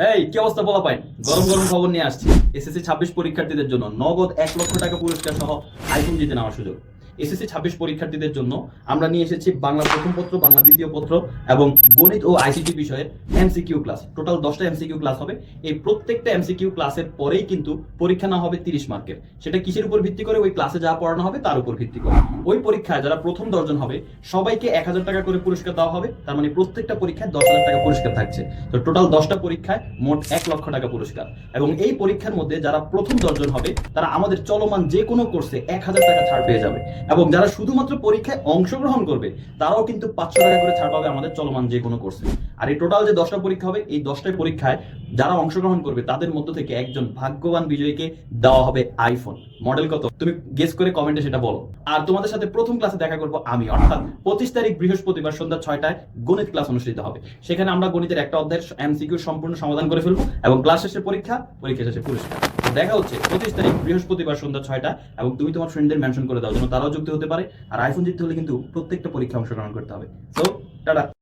এই কি অবস্থা বলা পাই, গরম গরম খবর নিয়ে আসছি। এসএসসি 26 পরীক্ষার্থীদের জন্য নগদ 1 লক্ষ টাকা পুরস্কার সহ আইফোন জিতে নেওয়ার সুযোগ। এসএসসি 26 পরীক্ষার্থীদের জন্য আমরা নিয়ে এসেছি বাংলা প্রথম পত্র, বাংলা দ্বিতীয় পত্র এবং গণিত ও আইসিটি বিষয়ে এমসিকিউ ক্লাস। টোটাল 10টা এমসিকিউ ক্লাস হবে। এই প্রত্যেকটা এমসিকিউ ক্লাসের পরেই কিন্তু পরীক্ষা না হবে 30 মার্কের। সেটা কিসের উপর ভিত্তি করে? ওই ক্লাসে যা পড়ানো হবে তার উপর ভিত্তি করে। ওই পরীক্ষায় যারা প্রথম 10 জন হবে সবাইকে 1000 টাকা করে পুরস্কার দেওয়া হবে। তার মানে প্রত্যেকটা পরীক্ষায় 10,000 টাকা পুরস্কার থাকছে। তো টোটাল 10টা পরীক্ষায় মোট 1 লক্ষ টাকা পুরস্কার। এবং এই পরীক্ষার মধ্যে যারা প্রথম 10 জন হবে তারা আমাদের চলমান যে কোনো কোর্সে 1000 টাকা ছাড় পেয়ে যাবে। এবং যারা শুধুমাত্র পরীক্ষায় অংশগ্রহণ করবে তারাও কিন্তু 500 টাকা করে ছাড় পাবে আমাদের চলমান যে কোনো কোর্সে। আর এই টোটাল যে 10টা পরীক্ষা হবে, এই 10টা পরীক্ষায় যারা অংশগ্রহণ করবে তাদের মধ্য থেকে একজন ভাগ্যবান বিজয়ীকে দেওয়া হবে আইফোন। মডেল কত তুমি গেস করে কমেন্টে সেটা বলো। আর তোমাদের সাথে প্রথম ক্লাসে দেখা করব আমি, অর্থাৎ 25 তারিখ বৃহস্পতিবার সন্ধ্যা 6টায় গণিত ক্লাস অনুষ্ঠিত হবে। সেখানে আমরা গণিতের একটা অধ্যায়ের এমসিকিউ সম্পূর্ণ সমাধান করে ফেলবো এবং ক্লাস শেষে পরীক্ষা, পরীক্ষা শেষে পুরস্কার। দেখা হচ্ছে 25 তারিখ বৃহস্পতিবার সন্ধ্যা 6টা। এবং তুমি তোমার ফ্রেন্ডদের মেনশন করে দাও যেন তারাও যুক্ত হতে পারে। আর আইফোন জিততে হলে কিন্তু প্রত্যেকটা পরীক্ষা অংশগ্রহণ করতে হবে। So tata.